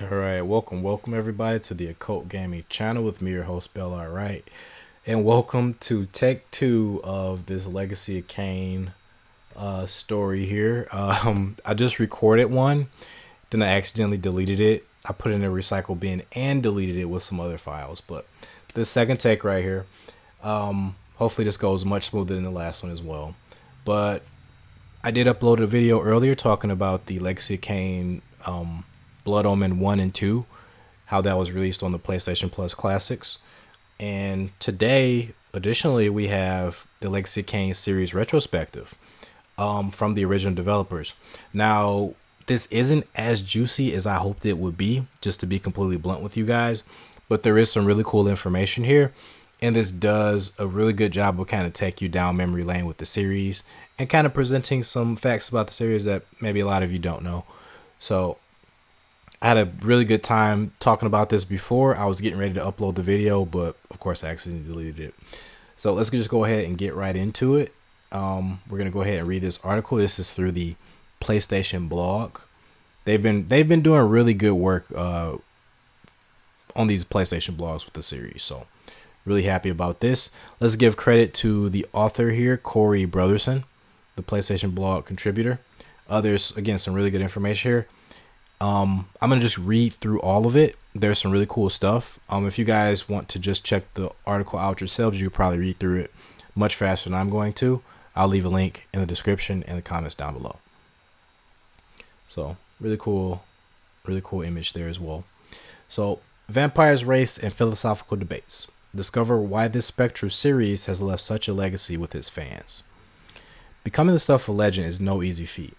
All right, welcome everybody to the Occult Gaming channel with me, your host Bell. All right, and welcome to Take Two of this Legacy of Kain story here. I just recorded one, then I accidentally deleted it. I put it in a recycle bin and deleted it with some other files. But this second take right here, hopefully this goes much smoother than the last one as well. But I did upload a video earlier talking about the Legacy of Kain Blood Omen 1 and 2, how that was released on the PlayStation Plus Classics. And today, additionally, we have the Legacy of Kain series retrospective from the original developers. Now, this isn't as juicy as I hoped it would be, just to be completely blunt with you guys, but there is some really cool information here. And this does a really good job of kind of take you down memory lane with the series and kind of presenting some facts about the series that maybe a lot of you don't know. So I had a really good time talking about this before. I was getting ready to upload the video, but of course I accidentally deleted it. So let's just go ahead and get right into it. We're gonna go ahead and read this article. This is through the PlayStation blog. They've been doing really good work on these PlayStation blogs with the series. So really happy about this. Let's give credit to the author here, Corey Brotherson, the PlayStation blog contributor. There's again some really good information here. I'm gonna just read through all of it. There's some really cool stuff. If you guys want to just check the article out yourselves, you probably read through it much faster than I'm going to. I'll leave a link in the description and the comments down below. So really cool image there as well. So vampires, race, and philosophical debates. Discover why this Spectre series has left such a legacy with its fans. Becoming the stuff of legend is no easy feat,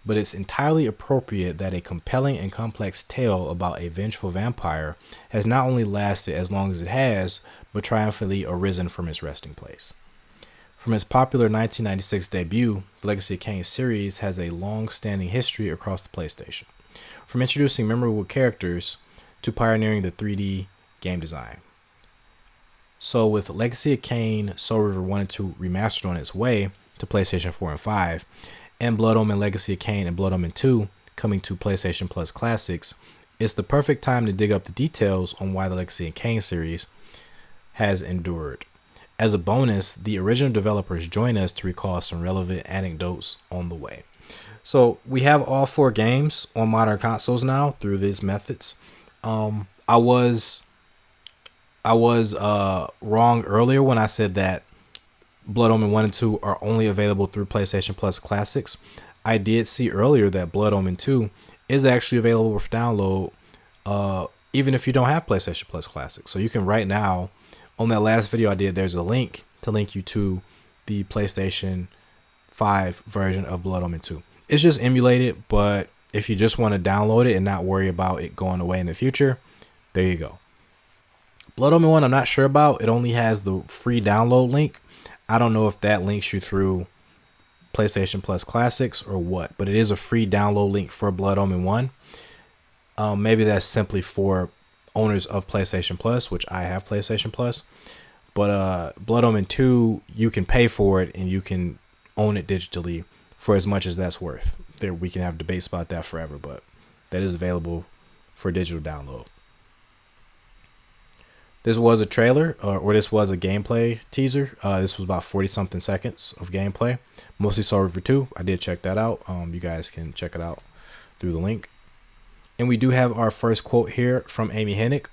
but it's entirely appropriate that a compelling and complex tale about a vengeful vampire has not only lasted as long as it has, but triumphantly arisen from its resting place. From its popular 1996 debut, the Legacy of Kain series has a long-standing history across the PlayStation, from introducing memorable characters to pioneering the 3D game design. So with Legacy of Kain Soul Reaver 1 and 2 remastered on its way to PlayStation 4 and 5, and Blood Omen Legacy of Kain and Blood Omen 2 coming to PlayStation Plus Classics, it's the perfect time to dig up the details on why the Legacy of Kain series has endured. As a bonus, the original developers join us to recall some relevant anecdotes on the way. So we have all four games on modern consoles now through these methods. I was wrong earlier when I said that Blood Omen 1 and 2 are only available through PlayStation Plus Classics. I did see earlier that Blood Omen 2 is actually available for download even if you don't have PlayStation Plus Classics. So you can right now, on that last video I did, there's a link to link you to the PlayStation 5 version of Blood Omen 2. It's just emulated, but if you just want to download it and not worry about it going away in the future, there you go. Blood Omen 1 I'm not sure about. It only has the free download link. I don't know if that links you through PlayStation Plus Classics or what, but it is a free download link for Blood Omen 1. Maybe that's simply for owners of PlayStation Plus, which I have PlayStation Plus. But Blood Omen 2, you can pay for it and you can own it digitally for as much as that's worth. There, we can have debates about that forever, but that is available for digital download. This was a trailer, or this was a gameplay teaser. This was about 40 something seconds of gameplay, mostly Soul Reaver 2. I did check that out. You guys can check it out through the link. And we do have our first quote here from Amy Hennig.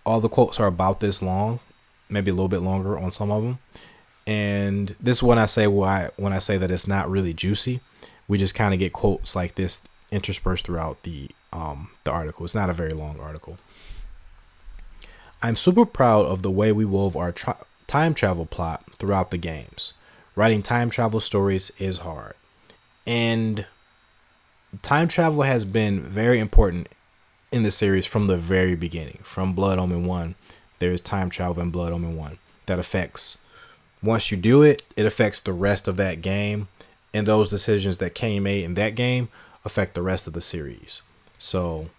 All the quotes are about this long, maybe a little bit longer on some of them. And this is when I say when I say that it's not really juicy. We just kind of get quotes like this interspersed throughout the article. It's not a very long article. I'm super proud of the way we wove our time travel plot throughout the games. Writing time travel stories is hard. And time travel has been very important in the series from the very beginning. From Blood Omen 1, there's time travel in Blood Omen 1 that affects, once you do it, it affects the rest of that game. And those decisions that Kain made in that game affect the rest of the series. So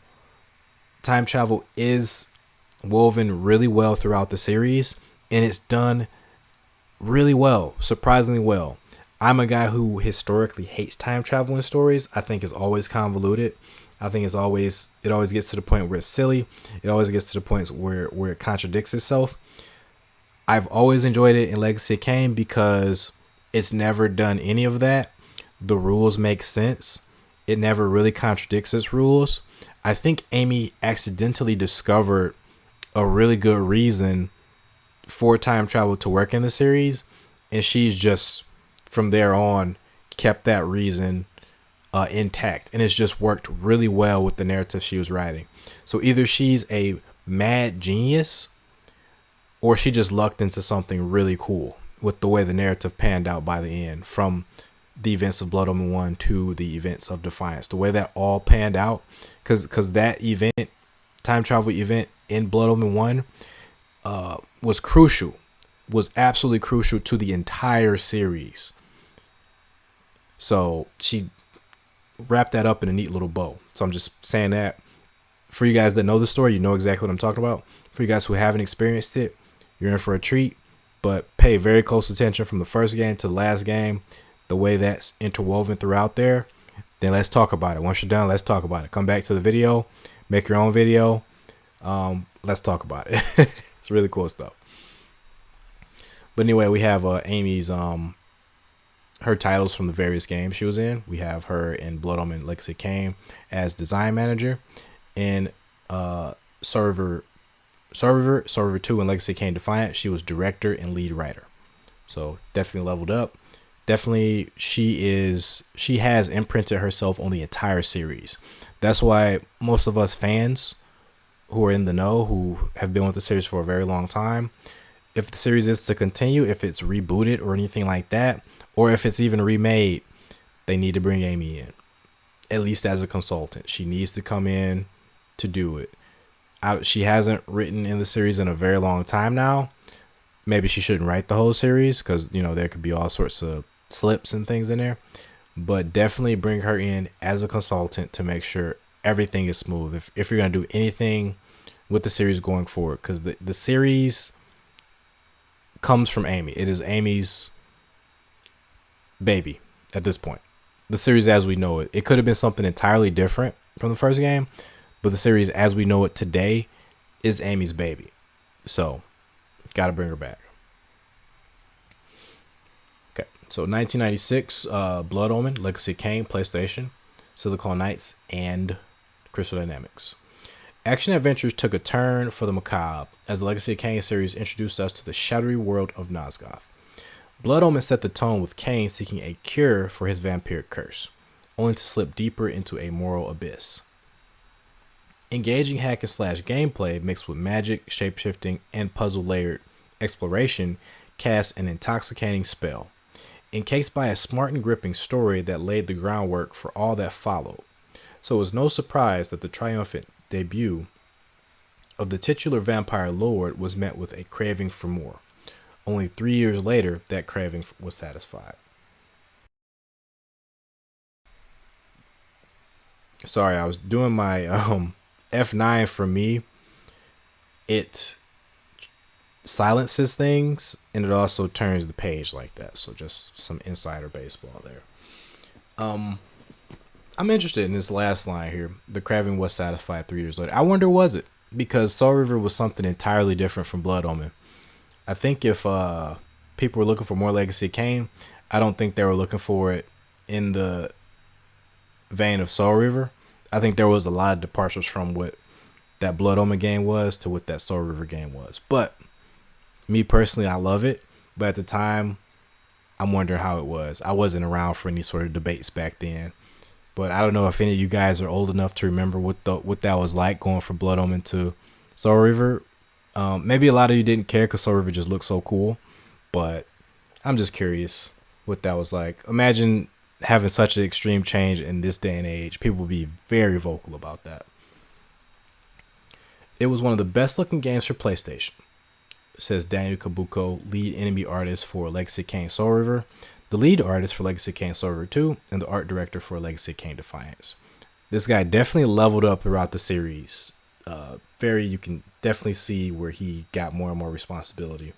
time travel is woven really well throughout the series, and it's done really well, surprisingly well. I'm a guy who historically hates time travel in stories. I think it's always convoluted. I think it always gets to the point where it's silly. It always gets to the point where it contradicts itself. I've always enjoyed it in Legacy of Kain because it's never done any of that. The rules make sense. It never really contradicts its rules. I think Amy accidentally discovered a really good reason for time travel to work in the series, and she's just from there on kept that reason intact, and it's just worked really well with the narrative she was writing. So either she's a mad genius or she just lucked into something really cool with the way the narrative panned out by the end, from the events of Blood Omen 1 to the events of Defiance. The way that all panned out, because that event, time travel event in Blood Omen 1 was crucial, was absolutely crucial to the entire series. So she wrapped that up in a neat little bow. So I'm just saying that for you guys that know the story, you know exactly what I'm talking about. For you guys who haven't experienced it, you're in for a treat, but pay very close attention from the first game to the last game, the way that's interwoven throughout there. Then let's talk about it. Once you're done, let's talk about it. Come back to the video, make your own video. Let's talk about it. It's really cool stuff. But anyway, we have Amy's her titles from the various games she was in. We have her in Blood Omen Legacy of Kain as design manager, in Server 2 and Legacy of Kain Defiance, she was director and lead writer. So definitely leveled up. Definitely she has imprinted herself on the entire series. That's why most of us fans who are in the know, who have been with the series for a very long time, if the series is to continue, if it's rebooted or anything like that, or if it's even remade, they need to bring Amy in, at least as a consultant. She needs to come in to do it. She hasn't written in the series in a very long time now. Maybe she shouldn't write the whole series because, you know, there could be all sorts of slips and things in there. But definitely bring her in as a consultant to make sure everything is smooth. If you're going to do anything with the series going forward, because the series comes from Amy. It is Amy's baby at this point. The series as we know it. It could have been something entirely different from the first game, but the series as we know it today is Amy's baby. So, gotta bring her back. Okay, so 1996, Blood Omen, Legacy of Kain, PlayStation, Silicon Knights, and Crystal Dynamics. Action adventures took a turn for the macabre as the Legacy of Kain series introduced us to the shadowy world of Nosgoth. Blood Omen set the tone with Kain seeking a cure for his vampiric curse, only to slip deeper into a moral abyss. Engaging hack and slash gameplay mixed with magic, shapeshifting, and puzzle-layered exploration casts an intoxicating spell, encased by a smart and gripping story that laid the groundwork for all that followed. So it was no surprise that the triumphant debut of the titular vampire lord was met with a craving for more. Only 3 years later, that craving was satisfied. Sorry, I was doing my F9 for me. It silences things and it also turns the page like that. So just some insider baseball there. I'm interested in this last line here. The craving was satisfied 3 years later. I wonder, was it? Because Soul Reaver was something entirely different from Blood Omen. I think if people were looking for more Legacy of Kain, I don't think they were looking for it in the vein of Soul Reaver. I think there was a lot of departures from what that Blood Omen game was to what that Soul Reaver game was. But me personally, I love it. But at the time, I'm wondering how it was. I wasn't around for any sort of debates back then. But I don't know if any of you guys are old enough to remember what that was like going from Blood Omen to Soul Reaver. Maybe a lot of you didn't care because Soul Reaver just looked so cool. But I'm just curious what that was like. Imagine having such an extreme change in this day and age. People would be very vocal about that. It was one of the best looking games for PlayStation, says Daniel Cabuco, lead enemy artist for Legacy of Kain Soul Reaver, the lead artist for Legacy of Kain Soul Reaver 2, and the art director for Legacy of Kain Defiance. This guy definitely leveled up throughout the series. You can definitely see where he got more and more responsibility.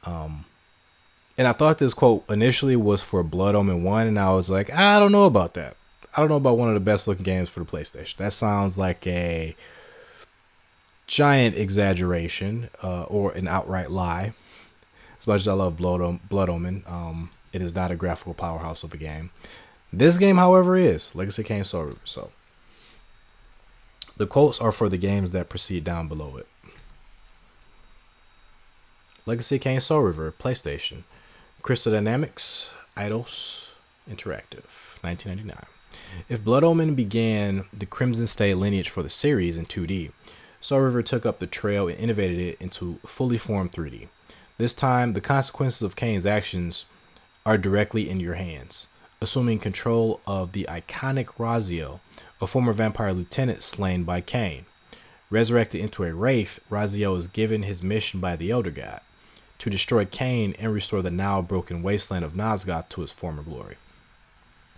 And I thought this quote initially was for Blood Omen 1, and I was like, I don't know about that. I don't know about one of the best looking games for the PlayStation. That sounds like a giant exaggeration or an outright lie. As much as I love Blood Omen, it is not a graphical powerhouse of a game. This game, however, is Legacy of Kain Soul Reaver. So the quotes are for the games that proceed down below it. Legacy of Kain Soul Reaver, PlayStation. Crystal Dynamics, Eidos Interactive, 1999. If Blood Omen began the Crimson State lineage for the series in 2D, Soul Reaver took up the trail and innovated it into fully formed 3D. This time, the consequences of Kain's actions are directly in your hands. Assuming control of the iconic Raziel, a former vampire lieutenant slain by Kain. Resurrected into a wraith, Raziel is given his mission by the Elder God to destroy Kain and restore the now broken wasteland of Nosgoth to its former glory.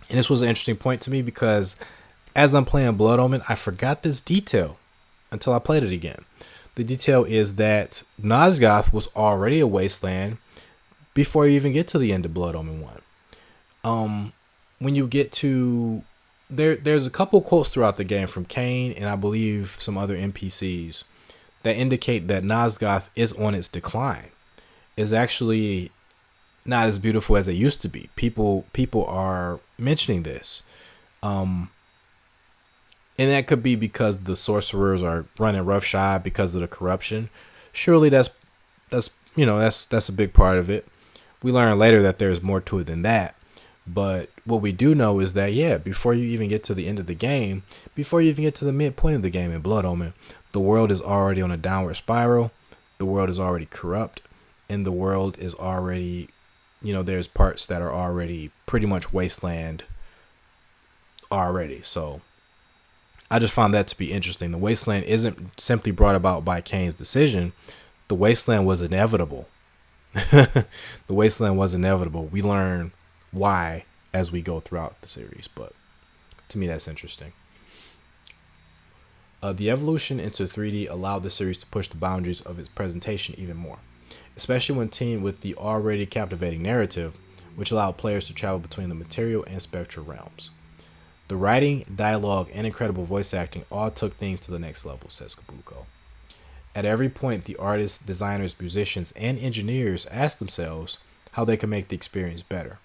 And this was an interesting point to me because as I'm playing Blood Omen, I forgot this detail until I played it again. The detail is that Nosgoth was already a wasteland before you even get to the end of Blood Omen 1. When you get to there's a couple quotes throughout the game from Kain and I believe some other NPCs that indicate that Nosgoth is on its decline. Is actually not as beautiful as it used to be. People are mentioning this. And that could be because the sorcerers are running roughshod because of the corruption. Surely that's a big part of it. We learn later that there's more to it than that. But what we do know is that, before you even get to the end of the game, before you even get to the midpoint of the game in Blood Omen, the world is already on a downward spiral. The world is already corrupt. And the world is already, there's parts that are already pretty much wasteland already. So I just found that to be interesting. The wasteland isn't simply brought about by Kain's decision. The wasteland was inevitable. The wasteland was inevitable. We learn why as we go throughout the series, but to me that's interesting. The evolution into 3D allowed the series to push the boundaries of its presentation even more, especially when teamed with the already captivating narrative, which allowed players to travel between the material and spectral realms. The writing, dialogue, and incredible voice acting all took things to the next level, says Cabuco. At every point, the artists, designers, musicians, and engineers asked themselves how they could make the experience better.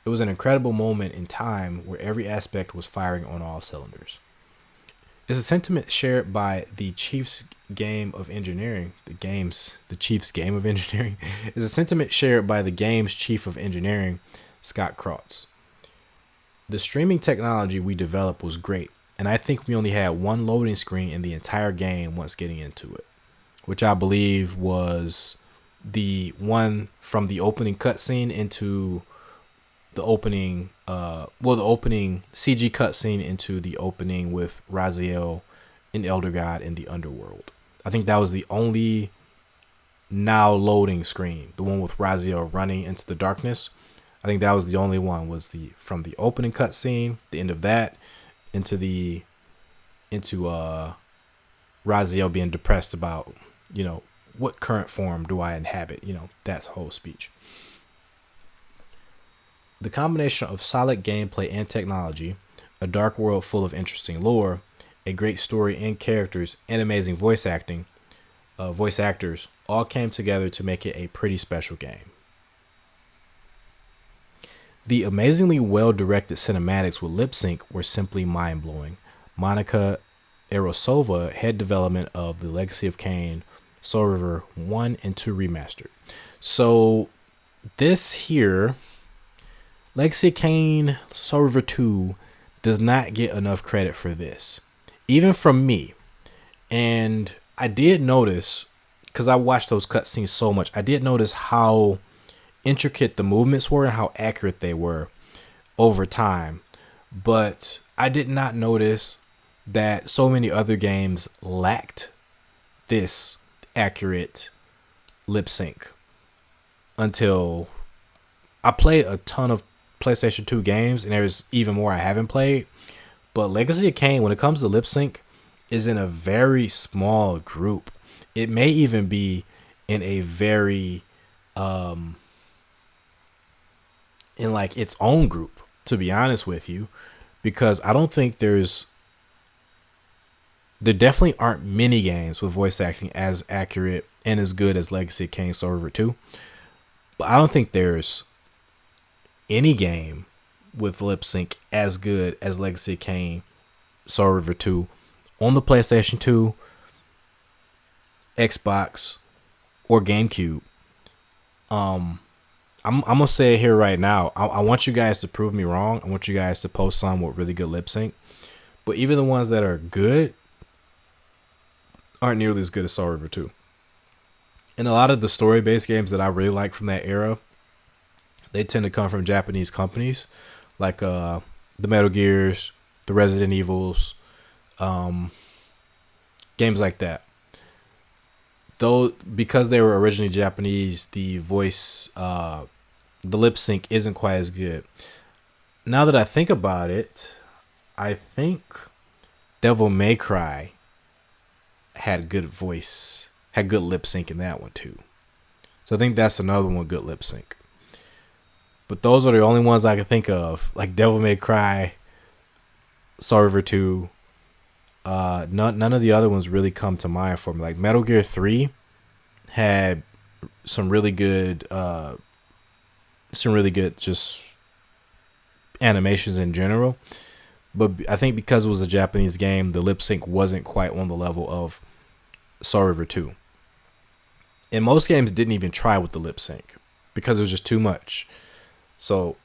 It was an incredible moment in time where every aspect was firing on all cylinders. It's a sentiment shared by the Chiefs Game of Engineering. The Chiefs Game of Engineering is a sentiment shared by the game's Chief of Engineering, Scott Krotz. The streaming technology we developed was great, and I think we only had one loading screen in the entire game once getting into it, which I believe was the one from the opening cutscene into the opening CG cutscene into the opening with Raziel and Elder God in the underworld. I think that was the only now loading screen, the one with Raziel running into the darkness. I think that was the only one, was from the opening cutscene, the end of that, into Raziel being depressed about, what current form do I inhabit, that whole speech. The combination of solid gameplay and technology, a dark world full of interesting lore, a great story and characters, and amazing voice actors all came together to make it a pretty special game. The amazingly well-directed cinematics with lip sync were simply mind-blowing. Monika Erosova, head development of the Legacy of Kain Soul Reaver 1 and 2 Remastered. So this here, Legacy of Kain Soul Reaver 2, does not get enough credit for this, even from me. And I did notice, because I watched those cutscenes so much, I did notice how intricate the movements were and how accurate they were over time. But I did not notice that so many other games lacked this accurate lip sync until I played a ton of PlayStation 2 games, and there's even more I haven't played. But Legacy of Kain, when it comes to lip sync, is in a very small group. It may even be in a very in like its own group, to be honest with you, because I don't think there definitely aren't many games with voice acting as accurate and as good as Legacy of Kain Soul River 2. But I don't think there's any game with lip sync as good as Legacy of Kain Soul River 2 on the PlayStation 2, Xbox, or GameCube. I'm gonna say it here right now. I want you guys to prove me wrong. I want you guys to post some with really good lip sync. But even the ones that are good aren't nearly as good as Soul River 2. And a lot of the story-based games that I really like from that era, they tend to come from Japanese companies, like the Metal Gears, the Resident Evils, games like that. Though, because they were originally Japanese, the voice, the lip sync isn't quite as good. Now that I think about it, I think Devil May Cry had good voice, had good lip sync in that one too. So I think that's another one with good lip sync. But those are the only ones I can think of, like Devil May Cry, Soul River 2. None of the other ones really come to mind for me. Like Metal Gear 3 had some really good just animations in general. But I think because it was a Japanese game, the lip sync wasn't quite on the level of Soul River 2. And most games didn't even try with the lip sync because it was just too much. So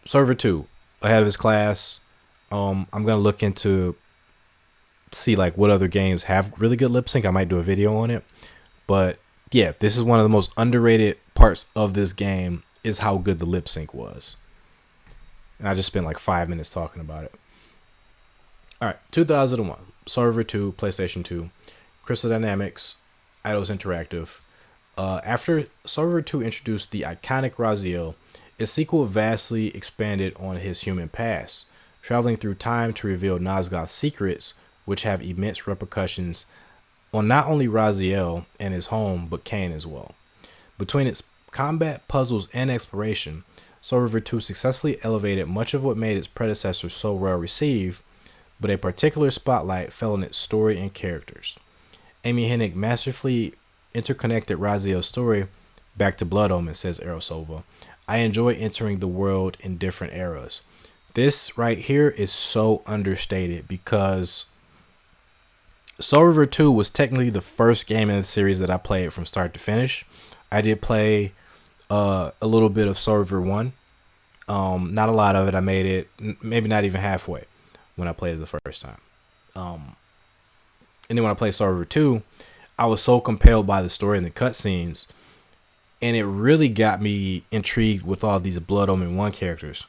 Soul River 2, ahead of his class. I'm gonna look into see like what other games have really good lip sync. I might do a video on it. But yeah, this is one of the most underrated parts of this game is how good the lip sync was. And I just spent like 5 minutes talking about it. All right, 2001, Soul River 2, PlayStation 2, Crystal Dynamics, Eidos Interactive. After Soul River 2 introduced the iconic Raziel, its sequel vastly expanded on his human past, traveling through time to reveal Nosgoth's secrets, which have immense repercussions on not only Raziel and his home, but Kain as well. Between its combat, puzzles, and exploration, Soul River 2 successfully elevated much of what made its predecessor so well received, but a particular spotlight fell on its story and characters. Amy Hennig masterfully interconnected Raziel's story back to Blood Omen, says Erosova. I enjoy entering the world in different eras. This right here is so understated because Soul River 2 was technically the first game in the series that I played from start to finish. I did play a little bit of Soul River 1. Not a lot of it. I made it maybe not even halfway when I played it the first time. And then when I played Soul River 2, I was so compelled by the story and the cutscenes, and it really got me intrigued with all these Blood Omen 1 characters.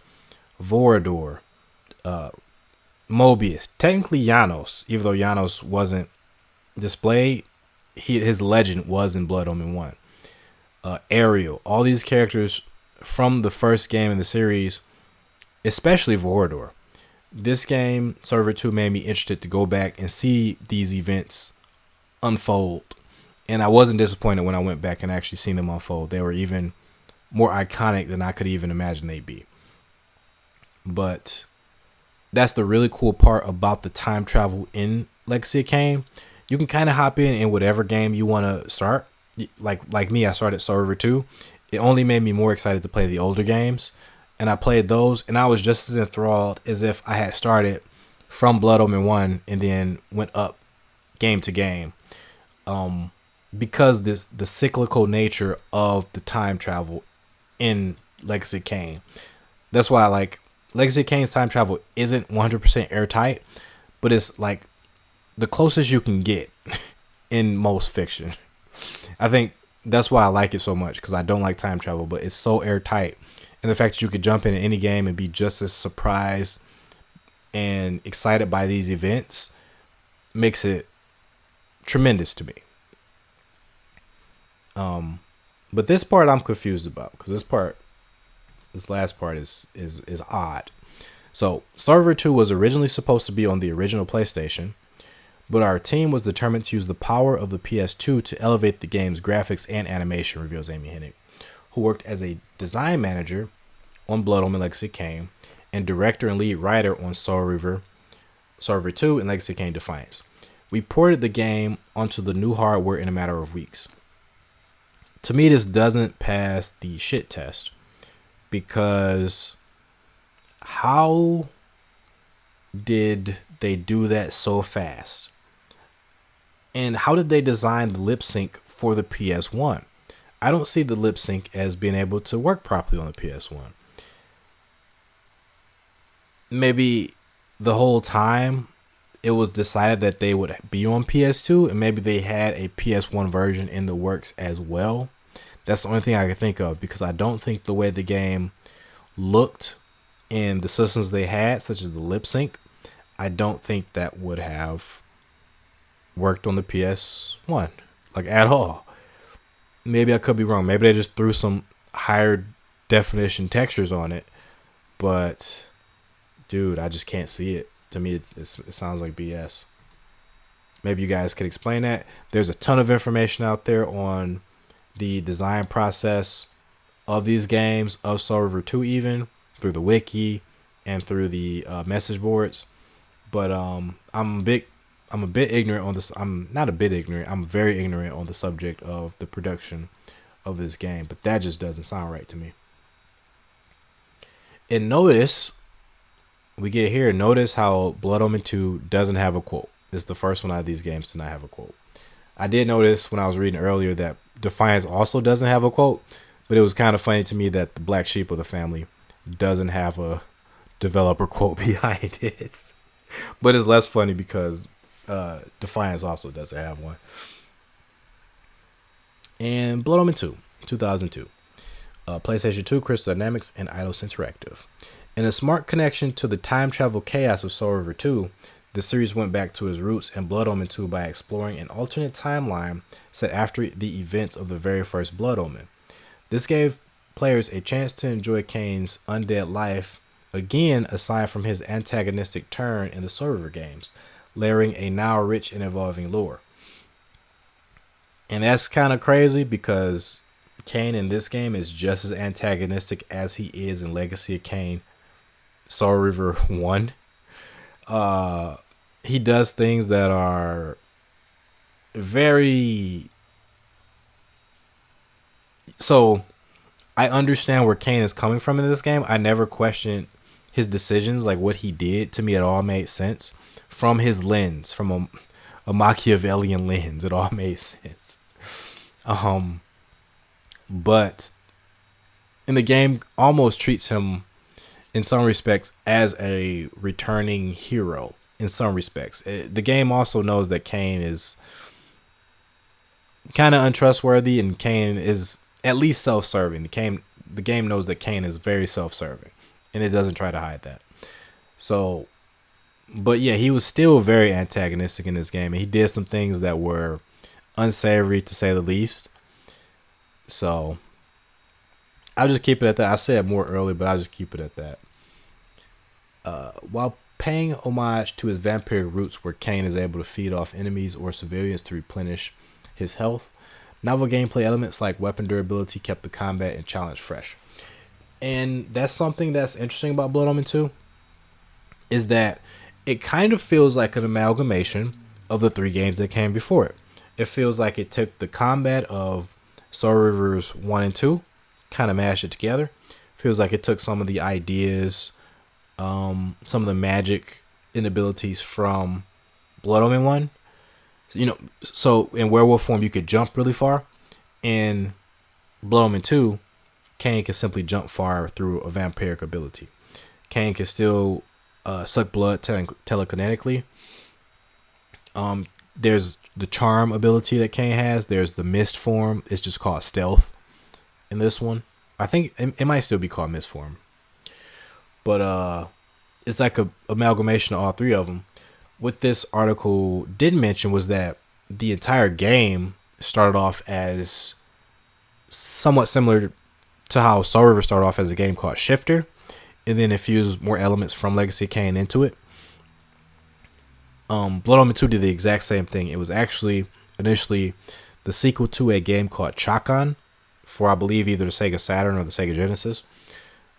Vorador, Mobius, technically Janos, even though Janos wasn't displayed, his legend was in Blood Omen 1. Ariel, all these characters from the first game in the series, especially Vorador. This game, Soul River 2, made me interested to go back and see these events unfold. And I wasn't disappointed when I went back and actually seen them unfold. They were even more iconic than I could even imagine they'd be. But that's the really cool part about the time travel in Legacy of Kain. You can kind of hop in whatever game you want to start. Like me, I started Soul River 2. It only made me more excited to play the older games. And I played those, and I was just as enthralled as if I had started from Blood Omen 1 and then went up game to game. Because the cyclical nature of the time travel in Legacy of Kain. That's why I like Legacy of Kain's time travel isn't 100% airtight, but it's like the closest you can get in most fiction. I think that's why I like it so much, because I don't like time travel, but it's so airtight. And the fact that you could jump into any game and be just as surprised and excited by these events makes it tremendous to me. But this part I'm confused about, because this last part is odd. So Soul River 2 was originally supposed to be on the original PlayStation, but our team was determined to use the power of the PS2 to elevate the game's graphics and animation, reveals Amy Hennig, who worked as a design manager on Blood Omen Legacy of Kain and director and lead writer on Soul Reaver 2, and Legacy of Kain Defiance. We ported the game onto the new hardware in a matter of weeks. To me, this doesn't pass the shit test, because how did they do that so fast? And how did they design the lip sync for the PS1? I don't see the lip sync as being able to work properly on the PS1. Maybe the whole time it was decided that they would be on PS2, and maybe they had a PS1 version in the works as well. That's the only thing I can think of, because I don't think the way the game looked in the systems they had, such as the lip sync, I don't think that would have worked on the PS1, like, at all. Maybe I could be wrong. Maybe they just threw some higher definition textures on it, but dude, I just can't see it. To me, it sounds like BS. Maybe you guys could explain that. There's a ton of information out there on the design process of these games, of Soul Reaver 2, even through the wiki and through the message boards. But I'm a bit ignorant on this. I'm not a bit ignorant. I'm very ignorant on the subject of the production of this game. But that just doesn't sound right to me. And notice how Blood Omen 2 doesn't have a quote. It's the first one out of these games to not have a quote. I did notice when I was reading earlier that Defiance also doesn't have a quote, but it was kind of funny to me that the black sheep of the family doesn't have a developer quote behind it. But it's less funny because Defiance also doesn't have one. And Blood Omen 2, 2002. PlayStation 2, Crystal Dynamics, and Eidos Interactive. In a smart connection to the time travel chaos of Soul Reaver 2, the series went back to its roots in Blood Omen 2 by exploring an alternate timeline set after the events of the very first Blood Omen. This gave players a chance to enjoy Kain's undead life again, aside from his antagonistic turn in the Soul Reaver games, layering a now rich and evolving lore. And that's kind of crazy, because Kain in this game is just as antagonistic as he is in Legacy of Kain Soul Reaver 1. He does things that are very... So, I understand where Kain is coming from in this game. I never questioned his decisions, like what he did. To me, it all made sense. From his lens, from a Machiavellian lens, it all made sense. But in the game, almost treats him in some respects as a returning hero. In some respects, the game also knows that Kain is kind of untrustworthy, and Kain is at least self-serving. The game knows that Kain is very self-serving, and it doesn't try to hide that. So, but yeah, he was still very antagonistic in this game, and he did some things that were unsavory, to say the least. So I'll just keep it at that. I said more earlier, but I'll just keep it at that. While paying homage to his vampiric roots, where Kain is able to feed off enemies or civilians to replenish his health, novel gameplay elements like weapon durability kept the combat and challenge fresh. And that's something that's interesting about Blood Omen 2, is that it kind of feels like an amalgamation of the 3 games that came before it. It feels like it took the combat of Soul Reavers 1 and 2, kind of mashed it together. Feels like it took some of the ideas, some of the magic inabilities from Blood Omen 1. So in werewolf form, you could jump really far. In Blood Omen 2, Kain can simply jump far through a vampiric ability. Kain can still suck blood telekinetically. There's the charm ability that Kain has. There's the mist form. It's just called stealth in this one. I think it might still be called mist form. But it's like a amalgamation of all 3 of them. What this article didn't mention was that the entire game started off as somewhat similar to how Soul Reaver started off as a game called Shifter, and then infused more elements from Legacy of Kain into it. Blood Omen 2 did the exact same thing. It was actually initially the sequel to a game called Chakan for, I believe, either the Sega Saturn or the Sega Genesis.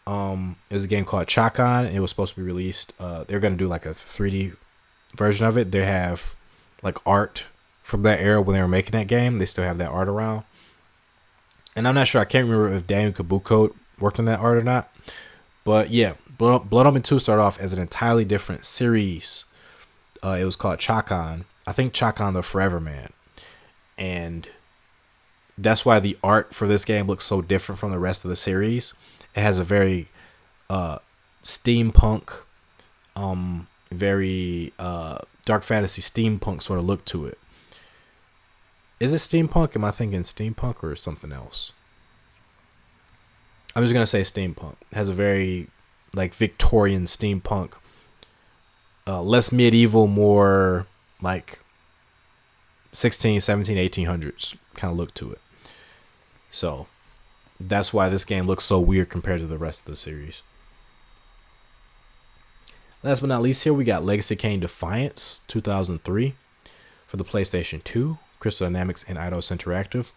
It was a game called Chakan, and it was supposed to be released. They're gonna do like a 3D version of it. They have like art from that era when they were making that game. They still have that art around. And I'm not sure. I can't remember if Daniel Cabuco worked on that art or not. But yeah, Blood Omen 2 started off as an entirely different series. It was called Chakan. I think Chakan the Forever Man. And that's why the art for this game looks so different from the rest of the series. It has a very steampunk, very dark fantasy steampunk sort of look to it. Is it steampunk? Am I thinking steampunk or something else? I'm just going to say steampunk. It has a very like Victorian steampunk, less medieval, more like 16, 17, 1800s kind of look to it. So that's why this game looks so weird compared to the rest of the series. Last but not least, here we got Legacy of Kain Defiance 2003 for the PlayStation 2, Crystal Dynamics and Eidos Interactive.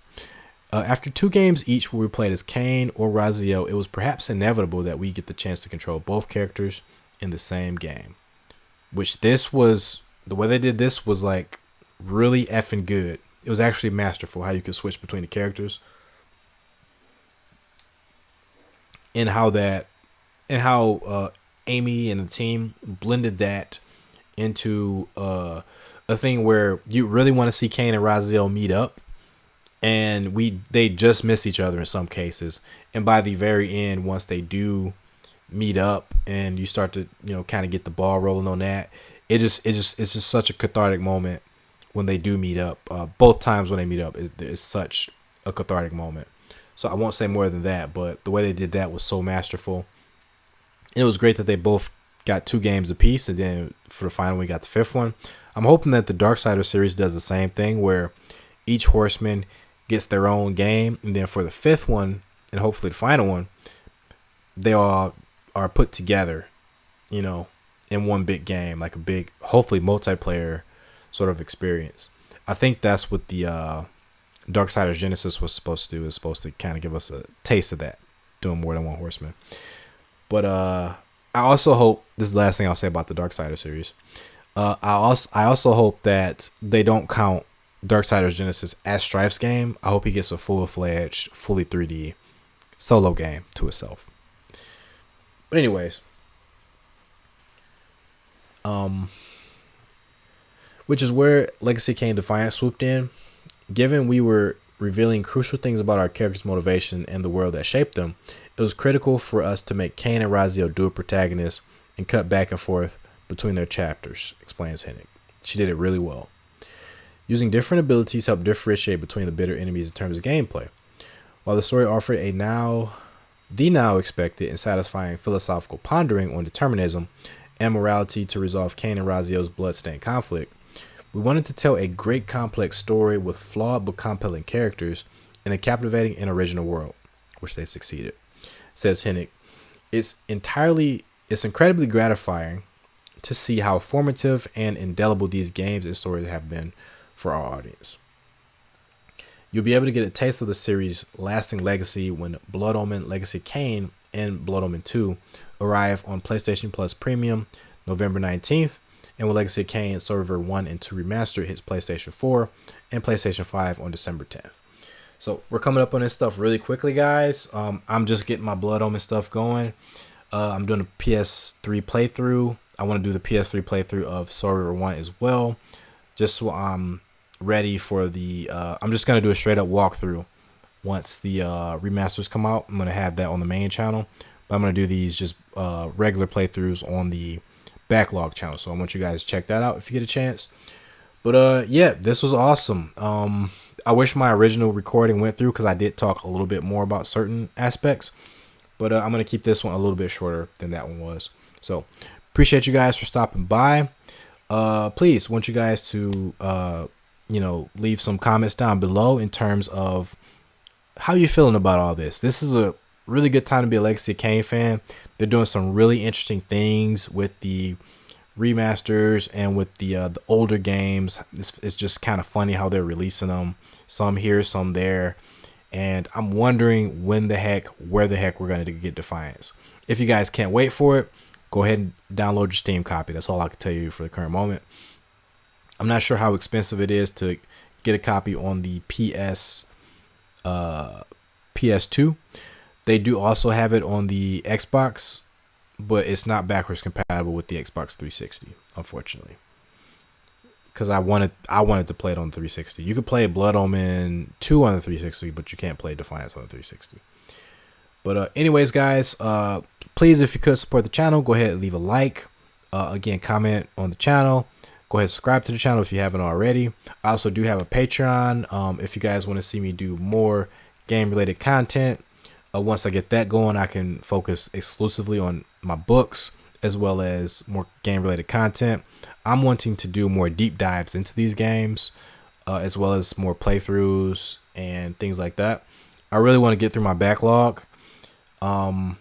After 2 games each where we played as Kain or Raziel, it was perhaps inevitable that we get the chance to control both characters in the same game. Which this was, the way they did this was like really effing good. It was actually masterful how you could switch between the characters. And how Amy and the team blended that into a thing where you really want to see Kain and Raziel meet up, and they just miss each other in some cases. And by the very end, once they do meet up and you start to kind of get the ball rolling on that, it's just such a cathartic moment when they do meet up. Both times when they meet up is such a cathartic moment. So I won't say more than that, but the way they did that was so masterful. And it was great that they both got 2 games apiece, and then for the final we got the 5th one. I'm hoping that the Darksider series does the same thing, where each horseman gets their own game, and then for the 5th one, and hopefully the final one, they all are put together, in one big game, like a big, hopefully multiplayer sort of experience. I think that's what the Darksiders Genesis was supposed to do. Is supposed to kind of give us a taste of that, doing more than one horseman. But I also hope, this is the last thing I'll say about the Darksider series. I also hope that they don't count Darksiders Genesis as Strife's game. I hope he gets a full-fledged, fully 3D solo game to itself. But anyways, which is where Legacy of Kain Defiance swooped in. Given we were revealing crucial things about our characters' motivation and the world that shaped them, it was critical for us to make Kain and Raziel dual protagonists and cut back and forth between their chapters, explains Hennig. She did it really well. Using different abilities helped differentiate between the bitter enemies in terms of gameplay. While the story offered the now expected and satisfying philosophical pondering on determinism and morality to resolve Kain and Raziel's bloodstained conflict, we wanted to tell a great complex story with flawed but compelling characters in a captivating and original world, which they succeeded. Says Hennig, it's incredibly gratifying to see how formative and indelible these games and stories have been for our audience. You'll be able to get a taste of the series' lasting legacy when Blood Omen, Legacy of Kain, and Blood Omen 2 arrive on PlayStation Plus Premium November 19th, and when Legacy of Kain Soul Reaver 1 and 2 Remastered hits PlayStation 4 and PlayStation 5 on December 10th. So we're coming up on this stuff really quickly, guys. I'm just getting my Blood Omen stuff going. I'm doing a PS3 playthrough. I want to do the PS3 playthrough of Soul Reaver 1 as well, just so I'm ready for the I'm just going to do a straight up walkthrough once the remasters come out. I'm going to have that on the main channel, but I'm going to do these just regular playthroughs on the backlog channel. So I want you guys to check that out if you get a chance. But yeah, this was awesome. I wish my original recording went through because I did talk a little bit more about certain aspects, but I'm going to keep this one a little bit shorter than that one was. So appreciate you guys for stopping by. Please want you guys to leave some comments down below in terms of how you feeling about all this. This is a really good time to be a Legacy of Kain fan. They're doing some really interesting things with the remasters and with the older games. It's just kind of funny how they're releasing them, some here, some there, and I'm wondering where the heck we're going to get Defiance. if you guys can't wait for it, go ahead and download your Steam copy. That's all I can tell you for the current moment. I'm not sure how expensive it is to get a copy on the PS2. They do also have it on the Xbox, but it's not backwards compatible with the Xbox 360, unfortunately. Because I wanted to play it on 360. You could play Blood Omen 2 on the 360, but you can't play Defiance on the 360. But anyways, guys, please, if you could support the channel, go ahead and leave a like. Again, comment on the channel. Go ahead and subscribe to the channel if you haven't already. I also do have a Patreon. If you guys want to see me do more game-related content, once I get that going, I can focus exclusively on my books as well as more game-related content. I'm wanting to do more deep dives into these games, as well as more playthroughs and things like that. I really want to get through my backlog. And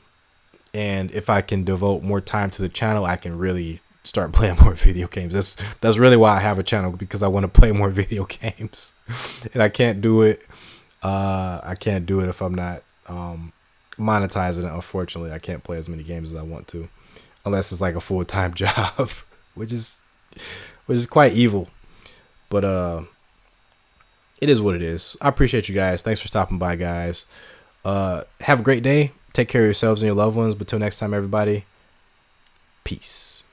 if I can devote more time to the channel, I can really start playing more video games. That's really why I have a channel, because I want to play more video games. And I can't do it. I can't do it if I'm not monetizing it. Unfortunately, I can't play as many games as I want to, unless it's like a full-time job, which is quite evil. But it is what it is. I appreciate you guys. Thanks for stopping by, guys. Have a great day. Take care of yourselves and your loved ones. But till next time, everybody, peace.